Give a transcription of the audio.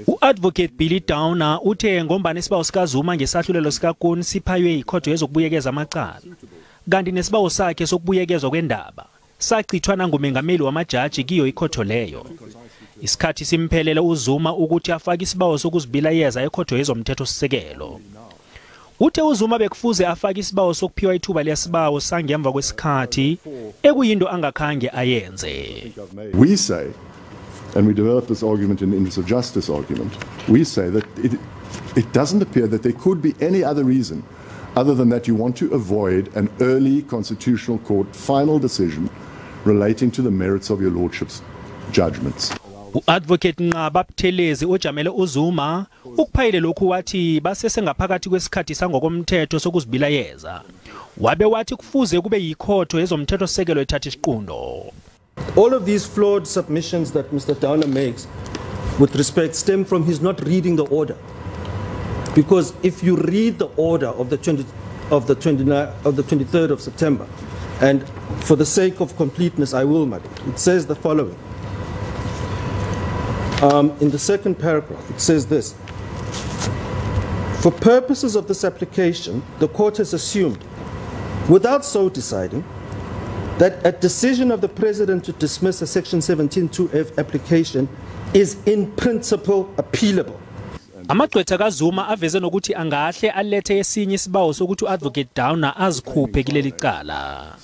U-Advocate Billy Downer uthe ngombana isibawo sikaZuma ngesahlulelo sikakoni siphaywe ikhotho yezokubuyekeza amacala kanti nesibawo sakhe sokubuyekezwa kwendaba sachithwa nangumengameli wamajaji kiyo ikhotho leyo. Isikhathi simphelele uZuma ukuthi afake isibawo sokuzibilayeza ekhotho yezomthethosisekelo. Uthe uZuma bekufuze afake isibawo sokuphiwa ithuba lesibawo sangemva kwesikhathi ekuyinto angakhange ayenze. We say, and we develop this argument in the interest of justice argument, we say that it doesn't appear that there could be any other reason other than that you want to avoid an early constitutional court final decision relating to the merits of your lordship's judgments. U-Advocate Nqaba Buthelezi ojamele uZuma ukuphayile lokhu wathi basesengaphakathi kwesikhathi sangokomthetho sokuzibilayeza. Wabe wathi kufuze kube yikhotho yezomthethosisekelo ethatha isiqunto. All of these flawed submissions that Mr. Downer makes with respect stem from his not reading the order. Because if you read the order of the 23rd of September, and for the sake of completeness I will, madam, it says the following. In the second paragraph, it says this: for purposes of this application, the court has assumed, without so deciding, that a decision of the President to dismiss a Section 17(2)(f) application is in principle appealable. Amagqwetha kaZuma aveze nokuthi angahle alethe esinye isibawo sokuthi uAdvocate Downer azikhuphe kuleli cala.